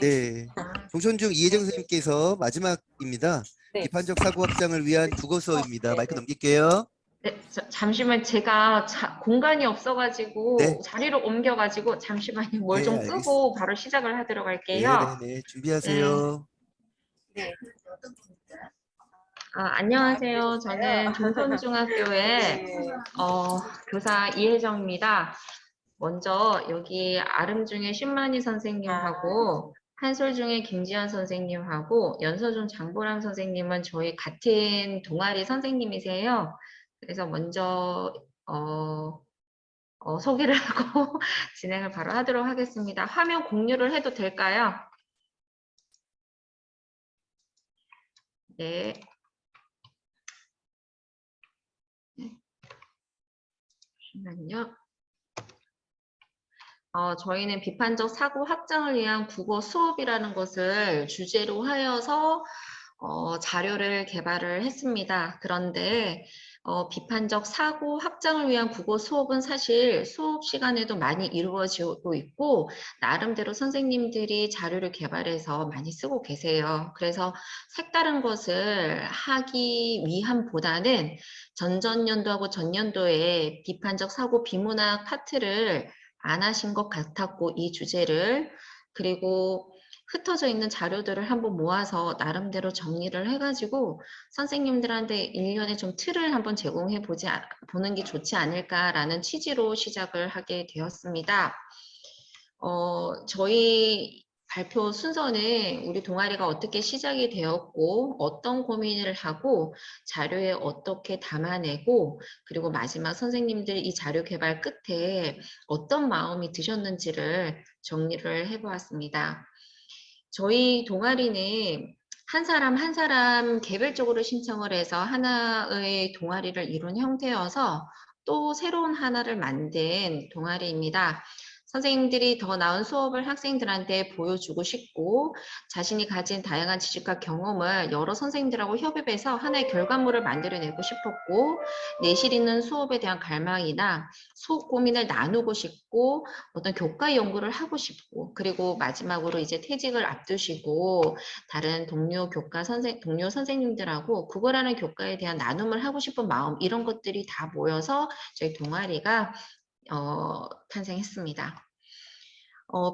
네. 정선중 이혜정 선생님께서 마지막입니다. 네. 비판적 사고 확장을 위한 국어 수업입니다. 마이크 넘길게요. 네, 잠시만 제가 공간이 네. 없어가지고 자리로 옮겨가지고 잠시만요. 뭘 네, 좀 알겠습니다. 끄고 바로 시작을 하도록 할게요. 네네네. 네. 준비하세요. 네. 안녕하세요. 저는 종선중학교의 교사 이혜정입니다. 먼저 여기 아름중의 신만희 선생님하고 한솔중의 김지현 선생님하고 연서중 장보람 선생님은 저희 같은 동아리 선생님이세요. 그래서 먼저 소개를 하고 진행을 바로 하도록 하겠습니다. 화면 공유를 해도 될까요? 네. 잠시만요. 저희는 비판적 사고 확장을 위한 국어 수업이라는 것을 주제로 하여서 자료를 개발을 했습니다. 그런데 비판적 사고 확장을 위한 국어 수업은 사실 수업 시간에도 많이 이루어지고 있고 나름대로 선생님들이 자료를 개발해서 많이 쓰고 계세요. 그래서 색다른 것을 하기 위함보다는 전전년도하고 전년도에 비판적 사고 비문학 파트를 안 하신 것 같았고 이 주제를 그리고 흩어져 있는 자료들을 한번 모아서 나름대로 정리를 해가지고 선생님들한테 1년에 좀 틀을 한번 제공해 보는 게 좋지 않을까라는 취지로 시작을 하게 되었습니다. 저희 발표 순서는 우리 동아리가 어떻게 시작이 되었고 어떤 고민을 하고 자료에 어떻게 담아내고 그리고 마지막 선생님들 이 자료 개발 끝에 어떤 마음이 드셨는지를 정리를 해보았습니다. 저희 동아리는 한 사람 한 사람 개별적으로 신청을 해서 하나의 동아리를 이룬 형태여서 또 새로운 하나를 만든 동아리입니다. 선생님들이 더 나은 수업을 학생들한테 보여주고 싶고 자신이 가진 다양한 지식과 경험을 여러 선생님들하고 협업해서 하나의 결과물을 만들어내고 싶었고 내실 있는 수업에 대한 갈망이나 수업 고민을 나누고 싶고 어떤 교과 연구를 하고 싶고 그리고 마지막으로 이제 퇴직을 앞두시고 다른 동료 선생님들하고 국어라는 교과에 대한 나눔을 하고 싶은 마음 이런 것들이 다 모여서 저희 동아리가 탄생했습니다.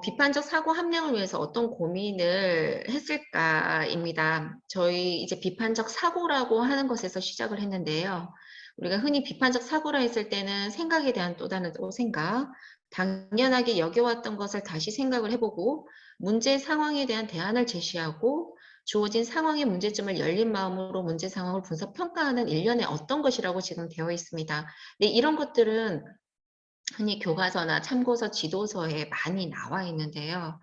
비판적 사고 함량을 위해서 어떤 고민을 했을까입니다. 저희 이제 비판적 사고라고 하는 것에서 시작을 했는데요. 우리가 흔히 비판적 사고라 했을 때는 생각에 대한 또 다른 생각, 당연하게 여겨왔던 것을 다시 생각을 해보고 문제 상황에 대한 대안을 제시하고 주어진 상황의 문제점을 열린 마음으로 문제 상황을 분석 평가하는 일련의 어떤 것이라고 지금 되어 있습니다. 네, 이런 것들은 흔히 교과서나 참고서, 지도서에 많이 나와 있는데요.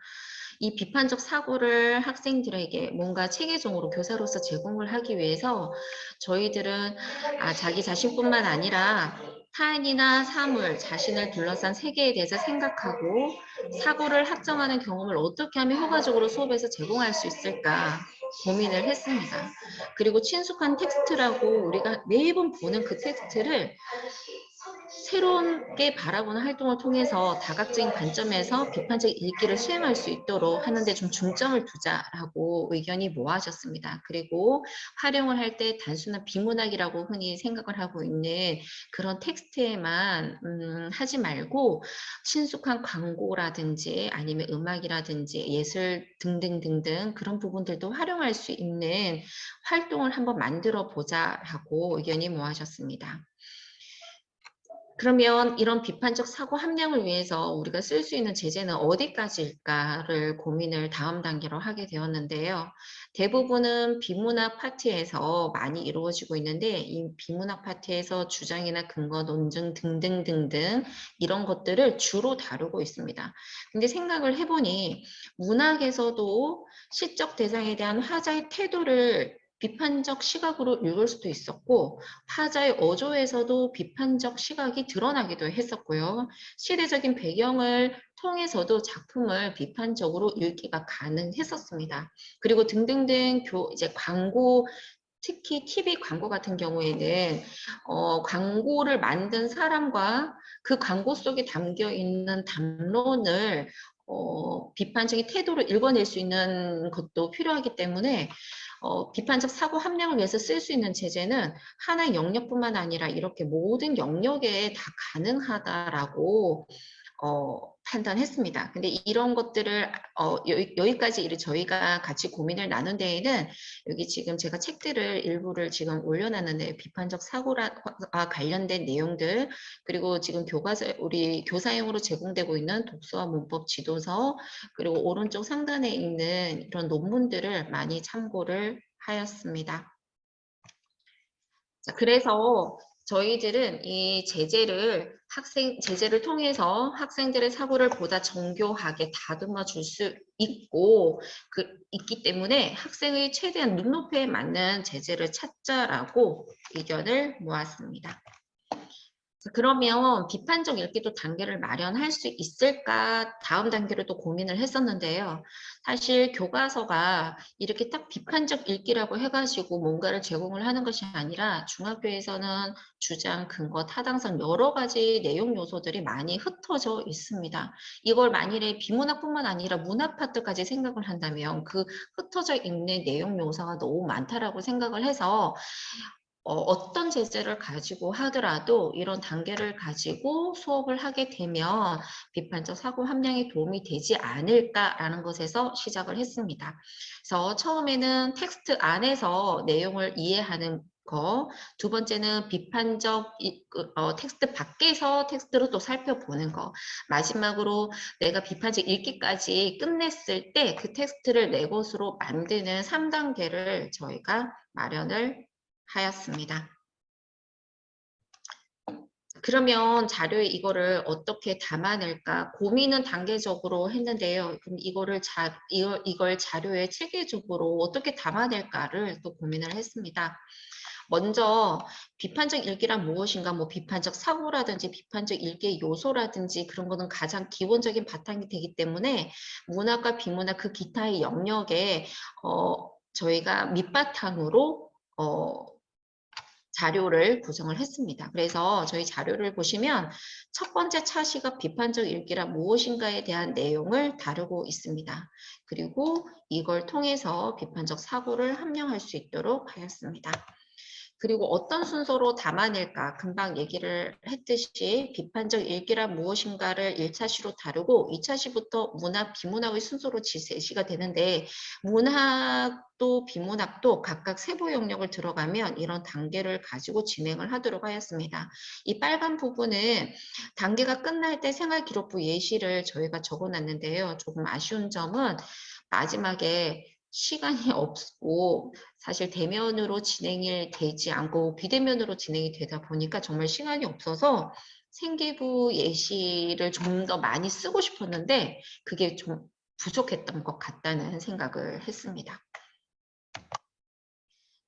이 비판적 사고를 학생들에게 뭔가 체계적으로 교사로서 제공을 하기 위해서 저희들은 자기 자신뿐만 아니라 타인이나 사물, 자신을 둘러싼 세계에 대해서 생각하고 사고를 학정하는 경험을 어떻게 하면 효과적으로 수업에서 제공할 수 있을까 고민을 했습니다. 그리고 친숙한 텍스트라고 우리가 매번 보는 그 텍스트를 새롭게 바라보는 활동을 통해서 다각적인 관점에서 비판적 읽기를 수행할 수 있도록 하는데 좀 중점을 두자라고 의견이 모아졌습니다. 그리고 활용을 할 때 단순한 비문학이라고 흔히 생각을 하고 있는 그런 텍스트에만 하지 말고 친숙한 광고라든지 아니면 음악이라든지 예술 등등등등 그런 부분들도 활용할 수 있는 활동을 한번 만들어 보자라고 의견이 모아졌습니다. 그러면 이런 비판적 사고 함량을 위해서 우리가 쓸 수 있는 제재는 어디까지일까를 고민을 다음 단계로 하게 되었는데요. 대부분은 비문학 파트에서 많이 이루어지고 있는데 이 비문학 파트에서 주장이나 근거, 논증 등등등등 이런 것들을 주로 다루고 있습니다. 근데 생각을 해보니 문학에서도 시적 대상에 대한 화자의 태도를 비판적 시각으로 읽을 수도 있었고 화자의 어조에서도 비판적 시각이 드러나기도 했었고요. 시대적인 배경을 통해서도 작품을 비판적으로 읽기가 가능했었습니다. 그리고 등등등 이제 광고 특히 TV 광고 같은 경우에는 광고를 만든 사람과 그 광고 속에 담겨 있는 담론을 비판적인 태도를 읽어낼 수 있는 것도 필요하기 때문에 비판적 사고 함량을 위해서 쓸 수 있는 제재는 하나의 영역뿐만 아니라 이렇게 모든 영역에 다 가능하다라고 판단했습니다. 근데 이런 것들을 여기까지 저희가 같이 고민을 나눈 데에는 여기 지금 제가 책들을 일부를 지금 올려놨는데 비판적 사고와 관련된 내용들 그리고 지금 교과서 우리 교사용으로 제공되고 있는 독서와 문법 지도서 그리고 오른쪽 상단에 있는 이런 논문들을 많이 참고를 하였습니다. 자, 그래서 저희들은 이 제재를 통해서 학생들의 사고를 보다 정교하게 다듬어 줄 수 있기 때문에 학생의 최대한 눈높이에 맞는 제재를 찾자라고 의견을 모았습니다. 그러면 비판적 읽기도 단계를 마련할 수 있을까? 다음 단계로 또 고민을 했었는데요. 사실 교과서가 이렇게 딱 비판적 읽기라고 해가지고 뭔가를 제공을 하는 것이 아니라 중학교에서는 주장, 근거, 타당성 여러 가지 내용 요소들이 많이 흩어져 있습니다. 이걸 만일에 비문학뿐만 아니라 문학 파트까지 생각을 한다면 그 흩어져 있는 내용 요소가 너무 많다라고 생각을 해서 어떤 제재를 가지고 하더라도 이런 단계를 가지고 수업을 하게 되면 비판적 사고 함량에 도움이 되지 않을까라는 것에서 시작을 했습니다. 그래서 처음에는 텍스트 안에서 내용을 이해하는 거, 두 번째는 비판적 텍스트 밖에서 텍스트로 또 살펴보는 거, 마지막으로 내가 비판적 읽기까지 끝냈을 때 그 텍스트를 내 것으로 만드는 3단계를 저희가 마련을 하였습니다. 그러면 자료에 이거를 어떻게 담아낼까 고민은 단계적으로 했는데요. 그럼 이걸 자료에 체계적으로 어떻게 담아낼까를 또 고민을 했습니다. 먼저 비판적 읽기란 무엇인가, 뭐 비판적 사고라든지 비판적 읽기의 요소라든지 그런 거는 가장 기본적인 바탕이 되기 때문에 문학과 비문학 그 기타의 영역에 저희가 밑바탕으로 자료를 구성을 했습니다. 그래서 저희 자료를 보시면 첫 번째 차시가 비판적 읽기란 무엇인가에 대한 내용을 다루고 있습니다. 그리고 이걸 통해서 비판적 사고를 함량할 수 있도록 하였습니다. 그리고 어떤 순서로 담아낼까 금방 얘기를 했듯이 비판적 읽기란 무엇인가를 1차시로 다루고 2차시부터 문학, 비문학의 순서로 제시가 되는데 문학도 비문학도 각각 세부 영역을 들어가면 이런 단계를 가지고 진행을 하도록 하였습니다. 이 빨간 부분은 단계가 끝날 때 생활기록부 예시를 저희가 적어놨는데요. 조금 아쉬운 점은 마지막에 시간이 없고 사실 대면으로 진행이 되지 않고 비대면으로 진행이 되다 보니까 정말 시간이 없어서 생기부 예시를 좀 더 많이 쓰고 싶었는데 그게 좀 부족했던 것 같다는 생각을 했습니다.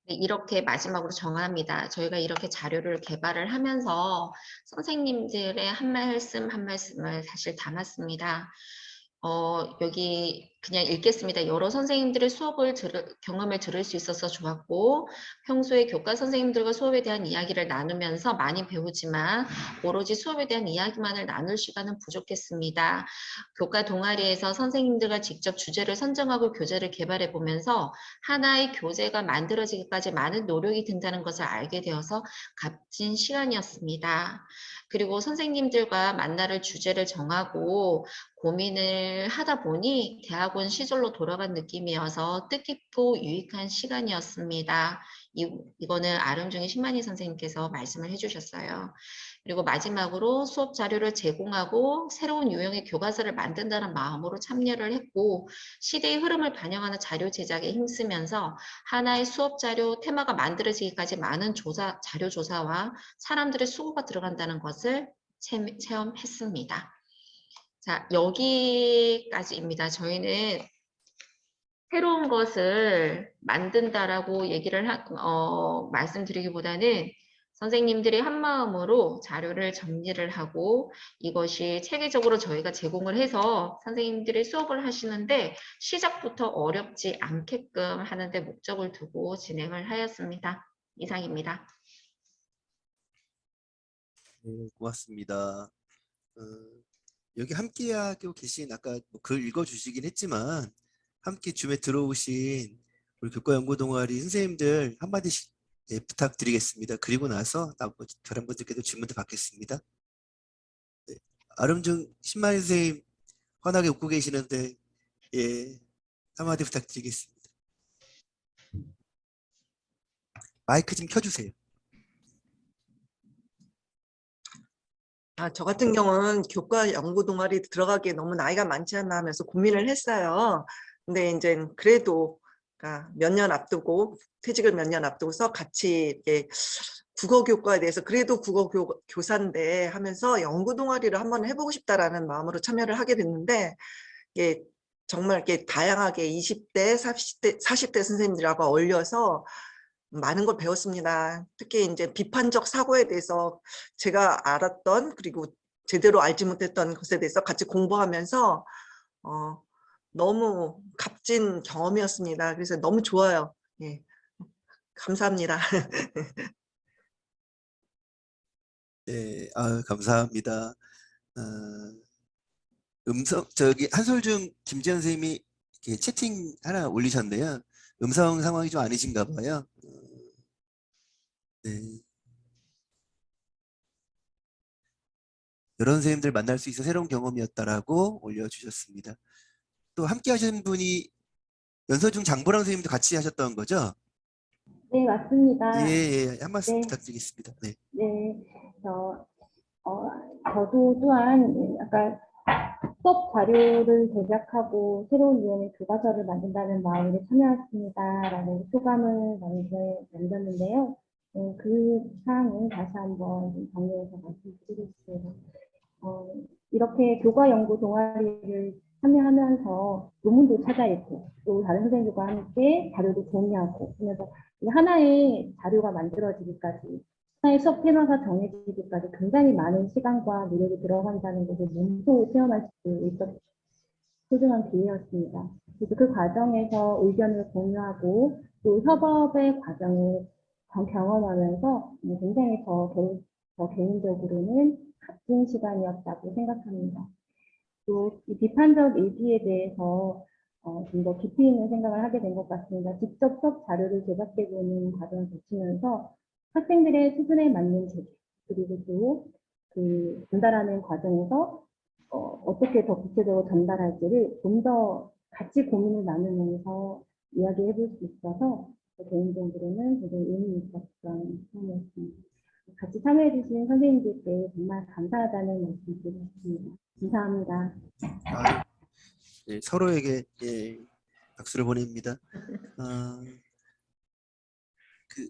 이렇게 마지막으로 정합니다. 저희가 이렇게 자료를 개발을 하면서 선생님들의 한 말씀 한 말씀을 사실 담았습니다. 여기 그냥 읽겠습니다. 여러 선생님들의 경험을 들을 수 있어서 좋았고 평소에 교과 선생님들과 수업에 대한 이야기를 나누면서 많이 배우지만 오로지 수업에 대한 이야기만을 나눌 시간은 부족했습니다. 교과 동아리에서 선생님들과 직접 주제를 선정하고 교재를 개발해 보면서 하나의 교재가 만들어지기까지 많은 노력이 든다는 것을 알게 되어서 값진 시간이었습니다. 그리고 선생님들과 만날 주제를 정하고 고민을 하다 보니 대학원 시절로 돌아간 느낌이어서 뜻깊고 유익한 시간이었습니다. 이거는 아름중의 신만희 선생님께서 말씀을 해주셨어요. 그리고 마지막으로 수업 자료를 제공하고 새로운 유형의 교과서를 만든다는 마음으로 참여를 했고 시대의 흐름을 반영하는 자료 제작에 힘쓰면서 하나의 수업 자료 테마가 만들어지기까지 많은 자료 조사와 사람들의 수고가 들어간다는 것을 체험했습니다. 자, 여기까지입니다. 저희는 새로운 것을 만든다라고 얘기를 말씀드리기보다는 선생님들이 한마음으로 자료를 정리를 하고 이것이 체계적으로 저희가 제공을 해서 선생님들이 수업을 하시는데 시작부터 어렵지 않게끔 하는 데 목적을 두고 진행을 하였습니다. 이상입니다. 네, 고맙습니다. 여기 함께하고 계신 아까 뭐글 읽어주시긴 했지만 함께 줌에 들어오신 우리 교과연구 동아리 선생님들 한마디씩 예, 부탁드리겠습니다. 그리고 나서 나머지 다른 분들께도 질문도 받겠습니다. 네. 아름중 신마리 선생님 환하게 웃고 계시는데 예, 한마디 부탁드리겠습니다. 마이크 좀 켜주세요. 저 같은 경우는 교과 연구 동아리 들어가기에 너무 나이가 많지 않나 하면서 고민을 했어요. 근데 이제 그래도 몇 년 앞두고 퇴직을 몇 년 앞두고서 같이 이렇게 국어 교과에 대해서 그래도 국어 교사인데 하면서 연구 동아리를 한번 해보고 싶다라는 마음으로 참여를 하게 됐는데 이게 정말 이렇게 다양하게 20대, 40대 선생님들하고 어울려서 많은 걸 배웠습니다. 특히 이제 비판적 사고에 대해서 제가 알았던 그리고 제대로 알지 못했던 것에 대해서 같이 공부하면서 너무 값진 경험이었습니다. 그래서 너무 좋아요. 예, 감사합니다. 네, 감사합니다. 저기 한솔중 김지현 선생님이 이렇게 채팅 하나 올리셨네요. 음성 상황이 좀 아니신가 봐요. 네. 여러 선생님들 만날 수 있어 새로운 경험이었다라고 올려주셨습니다. 또 함께 하신 분이 연서중 장보랑 선생님도 같이 하셨던 거죠? 네, 맞습니다. 예, 한 말씀 네. 부탁드리겠습니다. 네. 네, 저도 또한 약간 수업 자료를 제작하고 새로운 유형의 교과서를 만든다는 마음으로 참여했습니다라는 소감을 남겼는데요. 그 사항은 다시 한번 정리해서 말씀드리겠습니다. 이렇게 교과 연구 동아리를 참여하면서 논문도 찾아 읽고 또 다른 선생님들과 함께 자료도 공유하고 그래서 하나의 자료가 만들어지기까지 하나의 수업 테마가 정해지기까지 굉장히 많은 시간과 노력이 들어간다는 것을 몸소 체험할 수 있었던 소중한 기회였습니다. 그래서 그 과정에서 의견을 공유하고 또 협업의 과정을 경험하면서 굉장히 저 개인적으로는 값진 시간이었다고 생각합니다. 또 이 비판적 일기에 대해서 좀 더 깊이 있는 생각을 하게 된 것 같습니다. 직접 수업 자료를 제작해보는 과정을 거치면서 학생들의 수준에 맞는 제기 그리고 또 그 전달하는 과정에서 어떻게 더 구체적으로 전달할지를 좀 더 같이 고민을 나누면서 이야기해 볼 수 있어서 개인적으로는 되게 의미 있었던 시간이었습니다. 같이 참여해 주신 선생님들께 정말 감사하다는 말씀 드리겠습니다. 감사합니다. 네, 서로에게 예, 박수를 보냅니다. 그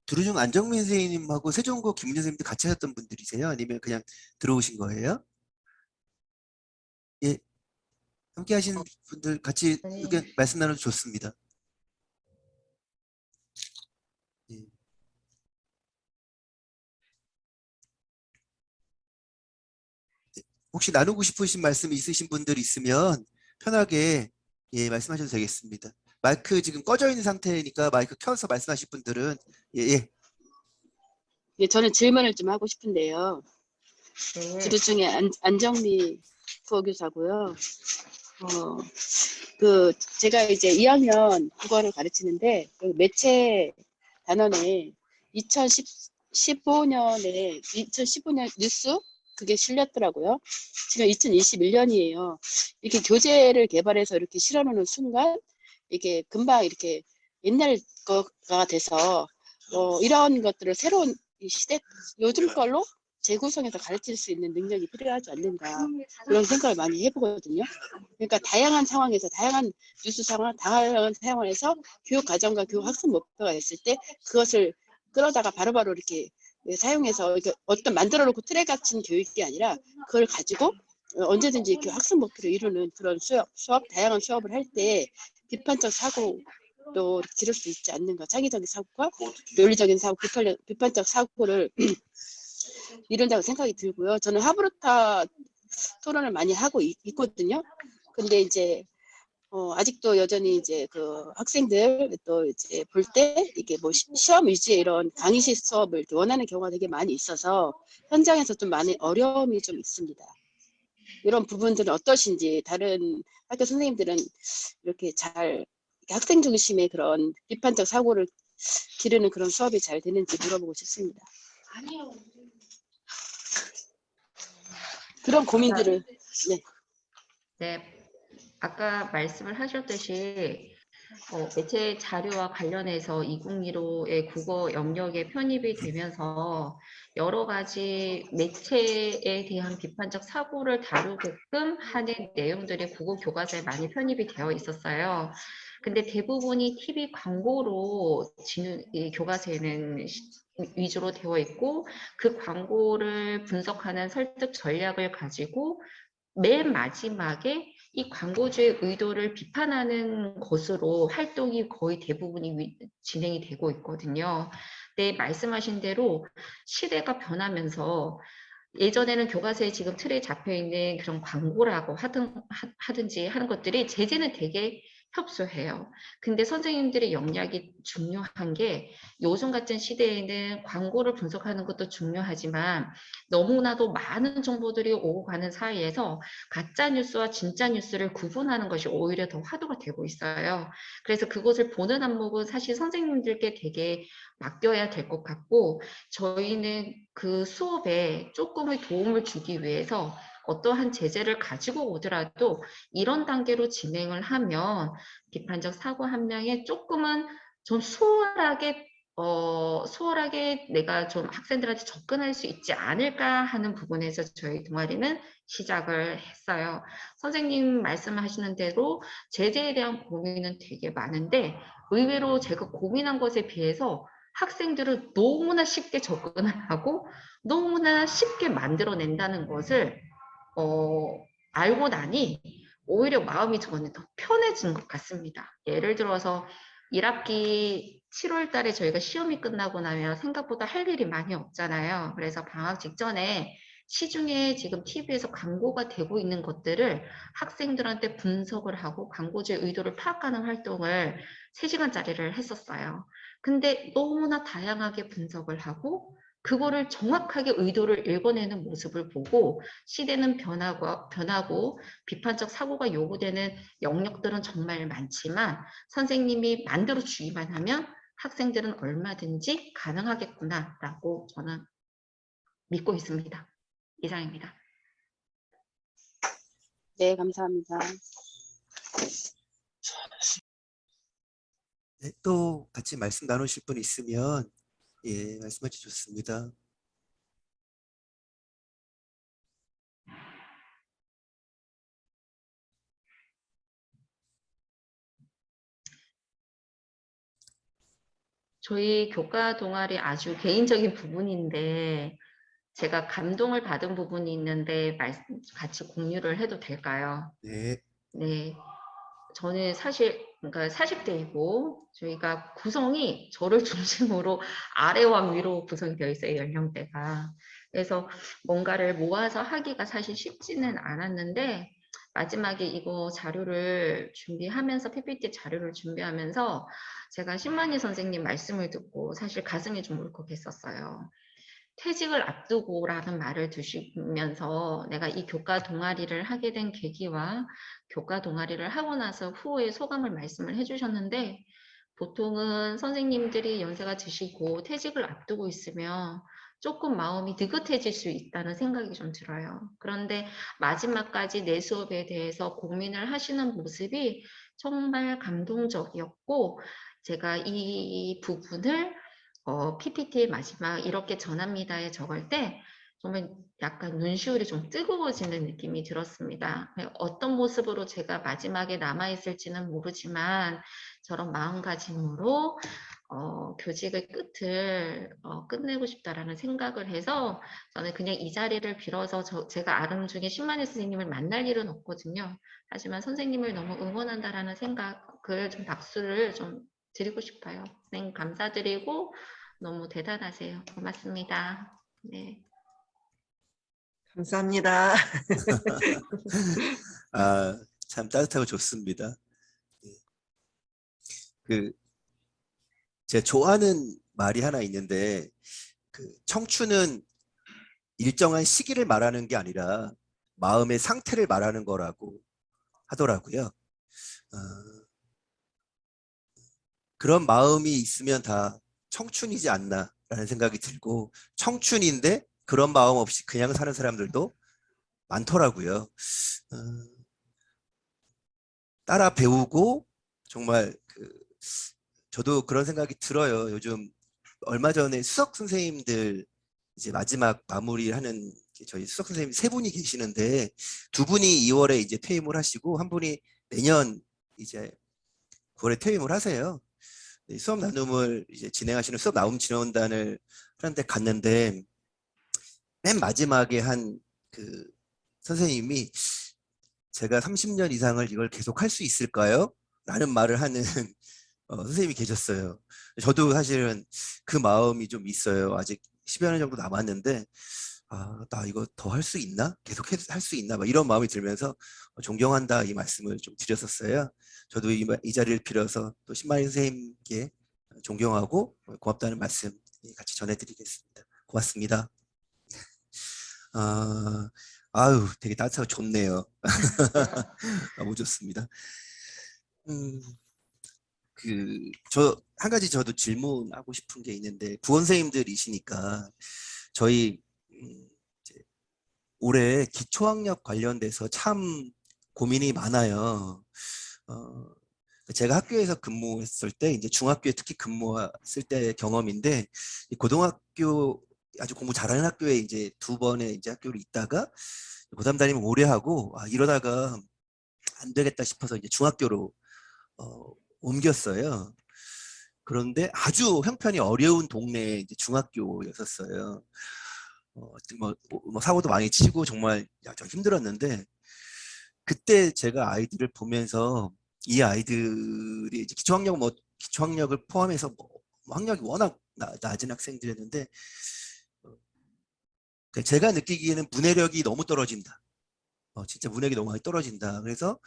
두루중 안정민 선생님하고 세종고 김은현 선생님도 같이 하셨던 분들이세요? 아니면 그냥 들어오신 거예요? 예, 함께 하신 분들 같이 의견 말씀 나눠도 좋습니다. 예. 네, 혹시 나누고 싶으신 말씀 있으신 분들 있으면 편하게 예, 말씀하셔도 되겠습니다. 마이크 지금 꺼져 있는 상태니까 마이크 켜서 말씀하실 분들은 예. 예, 저는 질문을 좀 하고 싶은데요. 네. 두루중에 안정미 국어교사고요. 제가 이제 2학년 국어를 가르치는데 그 매체 단원에 2015년 뉴스 그게 실렸더라고요. 지금 2021년이에요. 이렇게 교재를 개발해서 이렇게 실어놓는 순간 이게 금방 이렇게 옛날 거가 돼서 이런 것들을 새로운 이 시대 요즘 걸로 재구성해서 가르칠 수 있는 능력이 필요하지 않는가 그런 생각을 많이 해보거든요. 그러니까 다양한 상황에서 다양한 뉴스 상황, 다양한 상황에서 교육 과정과 교육 학습 목표가 됐을 때 그것을 끌어다가 바로바로 이렇게 사용해서 어떤 만들어 놓고 틀에 갇힌 교육이 아니라 그걸 가지고 언제든지 이렇게 학습 목표를 이루는 그런 수업 다양한 수업을 할 때 비판적 사고도 기를 수 있지 않는가. 창의적인 사고와 논리적인 사고, 비판적 사고를 이룬다고 생각이 들고요. 저는 하브루타 토론을 많이 하고 있거든요. 근데 이제 아직도 여전히 이제 그 학생들 또 이제 볼 때 이게 뭐 시험 위주의 이런 강의식 수업을 원하는 경우가 되게 많이 있어서 현장에서 좀 많은 어려움이 좀 있습니다. 이런 부분들은 어떠신지, 다른 학교 선생님들은 이렇게 잘 학생 중심의 그런 비판적 사고를 기르는 그런 수업이 잘 되는지 물어보고 싶습니다. 그런 고민들을. 네. 네, 아까 말씀을 하셨듯이 매체 자료와 관련해서 2015의 국어 영역에 편입이 되면서 여러 가지 매체에 대한 비판적 사고를 다루게끔 하는 내용들이 국어 교과서에 많이 편입이 되어 있었어요. 근데 대부분이 TV 광고로 이 교과서에는 위주로 되어 있고 그 광고를 분석하는 설득 전략을 가지고 맨 마지막에 이 광고주의 의도를 비판하는 것으로 활동이 거의 대부분이 진행이 되고 있거든요. 네, 말씀하신 대로 시대가 변하면서 예전에는 교과서에 지금 틀에 잡혀 있는 그런 광고라고 하든지 하는 것들이 제재는 되게 협소해요. 근데 선생님들의 역량이 중요한 게 요즘 같은 시대에는 광고를 분석하는 것도 중요하지만 너무나도 많은 정보들이 오고 가는 사이에서 가짜 뉴스와 진짜 뉴스를 구분하는 것이 오히려 더 화두가 되고 있어요. 그래서 그것을 보는 안목은 사실 선생님들께 되게 맡겨야 될 것 같고 저희는 그 수업에 조금의 도움을 주기 위해서 어떠한 제재를 가지고 오더라도 이런 단계로 진행을 하면 비판적 사고 함량에 조금은 좀 수월하게 내가 좀 학생들한테 접근할 수 있지 않을까 하는 부분에서 저희 동아리는 시작을 했어요. 선생님 말씀하시는 대로 제재에 대한 고민은 되게 많은데 의외로 제가 고민한 것에 비해서 학생들은 너무나 쉽게 접근을 하고 너무나 쉽게 만들어낸다는 것을 알고 나니 오히려 마음이 저는 더 편해진 것 같습니다. 예를 들어서 1학기 7월 달에 저희가 시험이 끝나고 나면 생각보다 할 일이 많이 없잖아요. 그래서 방학 직전에 시중에 지금 TV에서 광고가 되고 있는 것들을 학생들한테 분석을 하고 광고주의 의도를 파악하는 활동을 3시간짜리를 했었어요. 근데 너무나 다양하게 분석을 하고 그거를 정확하게 의도를 읽어내는 모습을 보고 시대는 변하고 비판적 사고가 요구되는 영역들은 정말 많지만 선생님이 만들어 주기만 하면 학생들은 얼마든지 가능하겠구나라고 저는 믿고 있습니다. 이상입니다. 네, 감사합니다. 네, 또 같이 말씀 나누실 분 있으면 예, 말씀해 주셨습니다. 저희 교과 동아리 아주 개인적인 부분인데 제가 감동을 받은 부분이 있는데 같이 공유를 해도 될까요? 네, 네. 저는 사실 그러니까 40대이고 저희가 구성이 저를 중심으로 아래와 위로 구성이 되어 있어요. 연령대가. 그래서 뭔가를 모아서 하기가 사실 쉽지는 않았는데 마지막에 이거 자료를 준비하면서 PPT 자료를 준비하면서 제가 신만희 선생님 말씀을 듣고 사실 가슴이 좀 울컥했었어요. 퇴직을 앞두고라는 말을 두시면서 내가 이 교과 동아리를 하게 된 계기와 교과 동아리를 하고 나서 후의 소감을 말씀을 해주셨는데 보통은 선생님들이 연세가 드시고 퇴직을 앞두고 있으면 조금 마음이 느긋해질 수 있다는 생각이 좀 들어요. 그런데 마지막까지 내 수업에 대해서 고민을 하시는 모습이 정말 감동적이었고 제가 이 부분을 PPT의 마지막 이렇게 전합니다에 적을 때 정말 약간 눈시울이 좀 뜨거워지는 느낌이 들었습니다. 어떤 모습으로 제가 마지막에 남아있을지는 모르지만 저런 마음가짐으로 교직의 끝을 끝내고 싶다라는 생각을 해서 저는 그냥 이 자리를 빌어서 제가 아름 중에 신만희 선생님을 만날 일은 없거든요. 하지만 선생님을 너무 응원한다라는 생각을 좀 박수를 좀 드리고 싶어요. 선생님 감사드리고 너무 대단하세요. 고맙습니다. 네. 감사합니다. 아, 참 따뜻하고 좋습니다. 예. 제가 좋아하는 말이 하나 있는데 청춘은 일정한 시기를 말하는 게 아니라 마음의 상태를 말하는 거라고 하더라고요. 그런 마음이 있으면 다 청춘이지 않나라는 생각이 들고, 청춘인데 그런 마음 없이 그냥 사는 사람들도 많더라고요. 어, 따라 배우고 정말 저도 그런 생각이 들어요. 요즘 얼마 전에 수석 선생님들 이제 마지막 마무리하는 저희 수석 선생님 세 분이 계시는데, 두 분이 2월에 이제 퇴임을 하시고 한 분이 내년 이제 9월에 퇴임을 하세요. 수업 나눔을 이제 진행하시는 수업 나눔 진흥원단을 하는데 갔는데, 맨 마지막에 한 선생님이 제가 30년 이상을 이걸 계속 할 수 있을까요? 라는 말을 하는 선생님이 계셨어요. 저도 사실은 그 마음이 좀 있어요. 아직 10여 년 정도 남았는데, 나 이거 더 할 수 있나? 계속 할 수 있나? 막 이런 마음이 들면서 존경한다 이 말씀을 좀 드렸었어요. 저도 이 자리를 빌어서 또 신마리 선생님께 존경하고 고맙다는 말씀 같이 전해드리겠습니다. 고맙습니다. 아유, 되게 따뜻하고 좋네요. 너무 좋습니다. 한 가지 저도 질문하고 싶은 게 있는데, 부원 선생님들이시니까 저희 이제 올해 기초학력 관련돼서 참 고민이 많아요. 제가 학교에서 근무했을 때, 이제 중학교에 특히 근무했을 때 경험인데, 이 고등학교 아주 공부 잘하는 학교에 이제 2번의 이제 학교를 있다가 고3 다니면 오래 하고, 이러다가 안 되겠다 싶어서 이제 중학교로 옮겼어요. 그런데 아주 형편이 어려운 동네에 이제 중학교였었어요. 뭐 사고도 많이 치고 정말 좀 힘들었는데, 그때 제가 아이들을 보면서 이 아이들이 이제 기초학력을 포함해서 뭐 학력이 워낙 낮은 학생들이었는데, 제가 느끼기에는 문해력이 너무 떨어진다. 진짜 문해력이 너무 많이 떨어진다. 그래서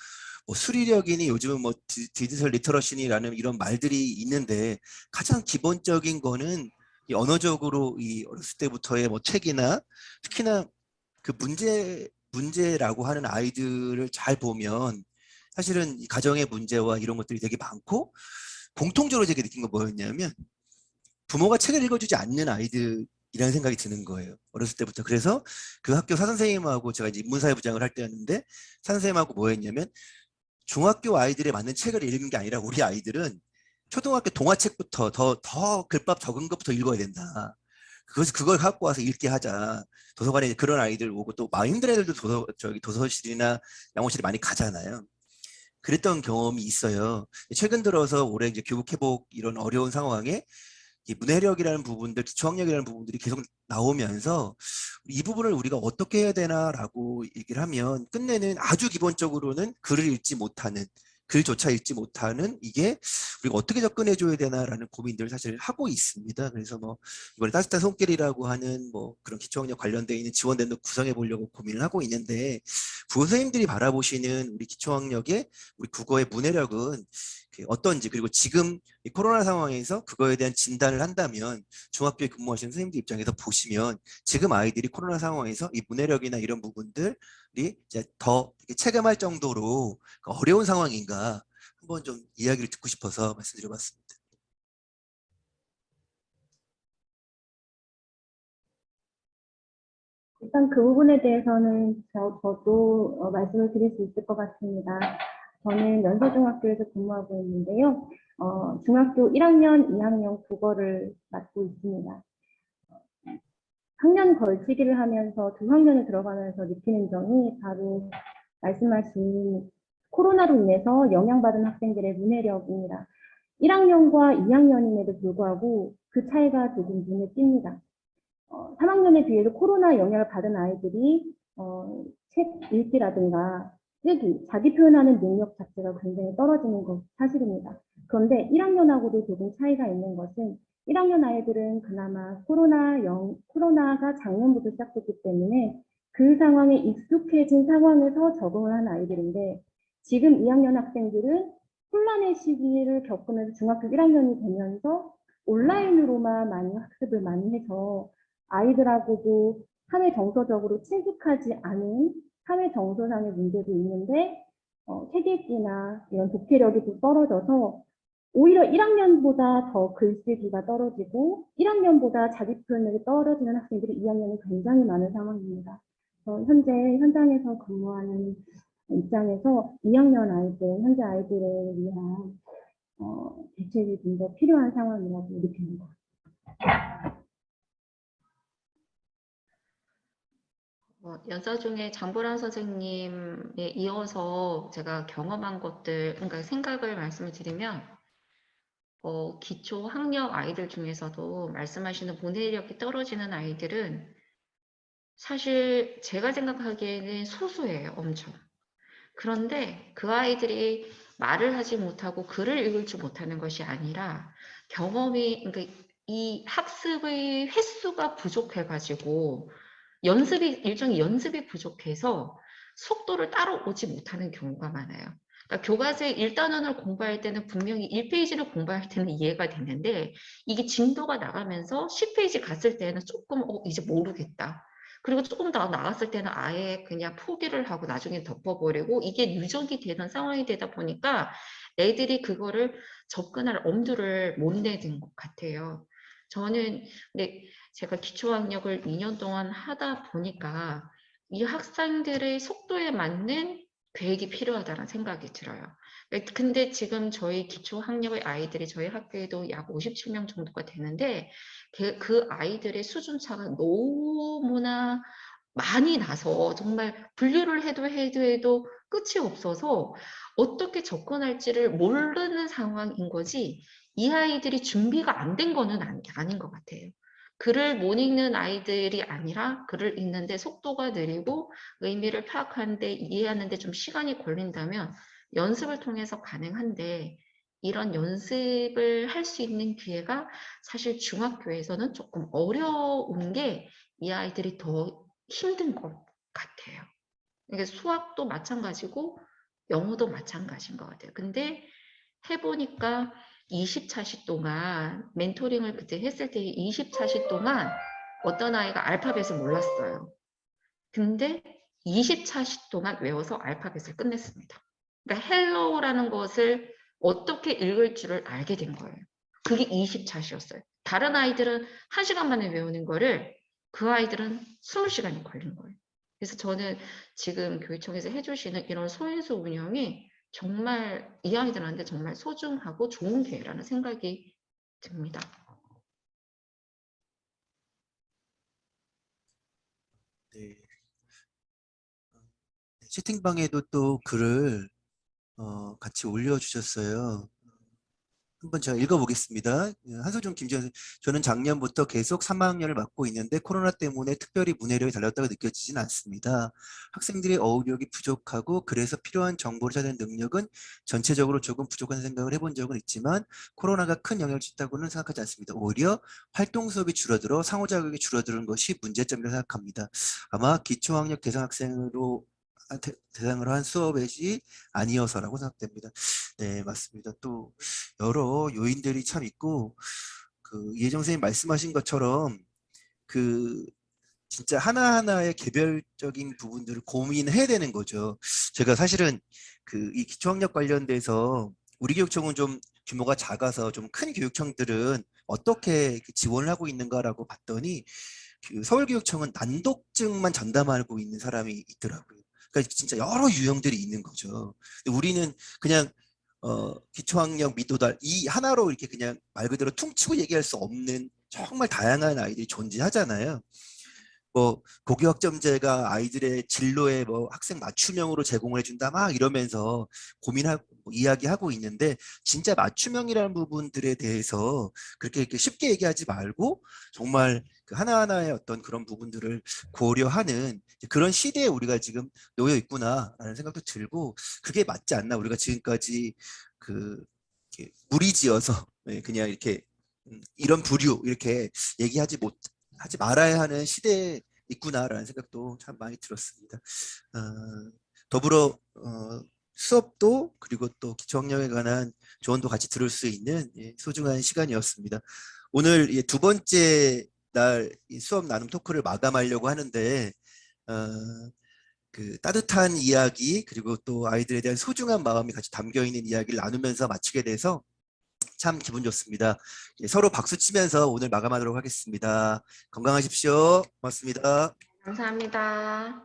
뭐 수리력이니 요즘은 뭐 디지털 리터러시니라는 이런 말들이 있는데, 가장 기본적인 거는 이 언어적으로 이 어렸을 때부터의 뭐 책이나 특히나 그 문제라고 하는 아이들을 잘 보면 사실은 이 가정의 문제와 이런 것들이 되게 많고, 공통적으로 제가 느낀 건 뭐였냐면 부모가 책을 읽어주지 않는 아이들이라는 생각이 드는 거예요. 어렸을 때부터. 그래서 그 학교 사선생님하고 제가 이제 인문사회 부장을 할 때였는데, 사선생님하고 뭐 했냐면 중학교 아이들에 맞는 책을 읽는 게 아니라 우리 아이들은 초등학교 동화책부터 더 글밥 적은 것부터 읽어야 된다. 그걸 갖고 와서 읽게 하자. 도서관에 그런 아이들 오고, 또 마음 힘든 애들도 도서실이나 양호실이 많이 가잖아요. 그랬던 경험이 있어요. 최근 들어서 올해 이제 교육 회복 이런 어려운 상황에 이 문해력이라는 부분들, 기초학력이라는 부분들이 계속 나오면서 이 부분을 우리가 어떻게 해야 되나라고 얘기를 하면, 끝내는 아주 기본적으로는 글을 읽지 못하는, 글조차 읽지 못하는, 이게 우리가 어떻게 접근해 줘야 되나라는 고민들을 사실 하고 있습니다. 그래서 뭐 이번에 따뜻한 손길이라고 하는 뭐 그런 기초학력 관련되어 있는 지원단도 구성해 보려고 고민을 하고 있는데, 부원 선생님들이 바라보시는 우리 기초학력의, 우리 국어의 문해력은 어떤지, 그리고 지금 이 코로나 상황에서 그거에 대한 진단을 한다면 중학교에 근무하시는 선생님들 입장에서 보시면 지금 아이들이 코로나 상황에서 이 문해력이나 이런 부분들이 이제 더 체감할 정도로 어려운 상황인가, 한번 좀 이야기를 듣고 싶어서 말씀드려봤습니다. 일단 그 부분에 대해서는 저도 말씀을 드릴 수 있을 것 같습니다. 저는 연서중학교에서 근무하고 있는데요. 중학교 1학년, 2학년 국어를 맡고 있습니다. 학년 걸치기를 하면서 두 학년에 들어가면서 느끼는 점이 바로 말씀하신 코로나로 인해서 영향받은 학생들의 문해력입니다. 1학년과 2학년임에도 불구하고 그 차이가 조금 눈에 띕니다. 3학년에 비해서 코로나 영향을 받은 아이들이 책 읽기라든가 쓰기, 자기 표현하는 능력 자체가 굉장히 떨어지는 것 사실입니다. 그런데 1학년하고도 조금 차이가 있는 것은 1학년 아이들은 그나마 코로나가 작년부터 시작됐기 때문에 그 상황에 익숙해진 상황에서 적응을 한 아이들인데, 지금 2학년 학생들은 혼란의 시기를 겪으면서 중학교 1학년이 되면서 온라인으로만 많이 학습을 많이 해서 아이들하고도 사회 정서적으로 친숙하지 않은 사회 정서상의 문제도 있는데 체질지나 이런 독해력이 좀 떨어져서 오히려 1학년보다 더 글쓰기가 떨어지고 1학년보다 자기 표현력이 떨어지는 학생들이 2학년에 굉장히 많은 상황입니다. 현재 현장에서 근무하는 입장에서 2학년 아이들, 현재 아이들을 위한 대책이 좀 더 필요한 상황이라고 느낍니다. 연사 중에 장보란 선생님에 이어서 제가 경험한 것들, 그러니까 생각을 말씀을 드리면, 기초 학력 아이들 중에서도 말씀하시는 문해력이 떨어지는 아이들은 사실 제가 생각하기에는 소수예요, 엄청. 그런데 그 아이들이 말을 하지 못하고 글을 읽을 줄 못하는 것이 아니라 그러니까 이 학습의 횟수가 부족해가지고 일종의 연습이 부족해서 속도를 따라오지 못하는 경우가 많아요. 그러니까 교과서 1단원을 공부할 때는 분명히 1페이지를 공부할 때는 이해가 되는데 이게 진도가 나가면서 10페이지 갔을 때는 조금 이제 모르겠다. 그리고 조금 더 나갔을 때는 아예 그냥 포기를 하고 나중에 덮어버리고 이게 누적이 되는 상황이 되다 보니까 애들이 그거를 접근할 엄두를 못 내는 것 같아요. 저는 근데 제가 기초학력을 2년 동안 하다 보니까 이 학생들의 속도에 맞는 계획이 필요하다는 생각이 들어요. 근데 지금 저희 기초학력의 아이들이 저희 학교에도 약 57명 정도가 되는데 그 아이들의 수준 차가 너무나 많이 나서 정말 분류를 해도 끝이 없어서 어떻게 접근할지를 모르는 상황인 거지 이 아이들이 준비가 안 된 거는 아닌 것 같아요. 글을 못 읽는 아이들이 아니라 글을 읽는데 속도가 느리고 의미를 파악하는데 이해하는데 좀 시간이 걸린다면 연습을 통해서 가능한데 이런 연습을 할 수 있는 기회가 사실 중학교에서는 조금 어려운 게 이 아이들이 더 힘든 것 같아요. 그러니까 수학도 마찬가지고 영어도 마찬가지인 것 같아요. 근데 해보니까 20차시 동안 멘토링을 그때 했을 때 20차시 동안 어떤 아이가 알파벳을 몰랐어요. 근데 20차시 동안 외워서 알파벳을 끝냈습니다. 그러니까 헬로우라는 것을 어떻게 읽을 줄을 알게 된 거예요. 그게 20차시였어요. 다른 아이들은 1시간 만에 외우는 거를 그 아이들은 20시간이 걸린 거예요. 그래서 저는 지금 교육청에서 해주시는 이런 소인수 운영이 정말 이 아이들한테 정말 소중하고 좋은 기회라는 생각이 듭니다. 네. 채팅방에도 또 글을 같이 올려주셨어요. 한번 제가 읽어보겠습니다. 한소중 김지현, 저는 작년부터 계속 3학년을 맡고 있는데 코로나 때문에 특별히 문해력이 달랐다고 느껴지진 않습니다. 학생들의 어휘력이 부족하고 그래서 필요한 정보를 찾는 능력은 전체적으로 조금 부족한 생각을 해본 적은 있지만 코로나가 큰 영향을 줬다고는 생각하지 않습니다. 오히려 활동 수업이 줄어들어 상호작용이 줄어드는 것이 문제점이라고 생각합니다. 아마 기초학력 대상 학생으로 대상으로 한 수업이 아니어서라고 생각됩니다. 네, 맞습니다. 또 여러 요인들이 참 있고 이혜정 선생님 말씀하신 것처럼 그 진짜 하나하나의 개별적인 부분들을 고민해야 되는 거죠. 제가 사실은 이 기초학력 관련돼서 우리 교육청은 좀 규모가 작아서 좀 큰 교육청들은 어떻게 지원을 하고 있는가라고 봤더니 서울교육청은 난독증만 전담하고 있는 사람이 있더라고요. 그러니까 진짜 여러 유형들이 있는 거죠. 근데 우리는 그냥 기초학력 미도달 이 하나로 이렇게 그냥 말 그대로 퉁치고 얘기할 수 없는 정말 다양한 아이들이 존재하잖아요. 뭐 고교학점제가 아이들의 진로에 뭐 학생 맞춤형으로 제공을 해준다 막 이러면서 고민하고 이야기하고 있는데 진짜 맞춤형이라는 부분들에 대해서 그렇게 이렇게 쉽게 얘기하지 말고 정말 하나하나의 어떤 그런 부분들을 고려하는 그런 시대에 우리가 지금 놓여 있구나라는 생각도 들고 그게 맞지 않나 우리가 지금까지 이렇게 무리지어서 그냥 이렇게 이런 부류 이렇게 얘기하지 하지 말아야 하는 시대에 있구나라는 생각도 참 많이 들었습니다. 더불어 수업도 그리고 또 기초학력에 관한 조언도 같이 들을 수 있는 소중한 시간이었습니다. 오늘 두 번째 날 수업 나눔 토크를 마감하려고 하는데 그 따뜻한 이야기 그리고 또 아이들에 대한 소중한 마음이 같이 담겨 있는 이야기를 나누면서 마치게 돼서 참 기분 좋습니다. 예, 서로 박수 치면서 오늘 마감하도록 하겠습니다. 건강하십시오. 고맙습니다. 감사합니다.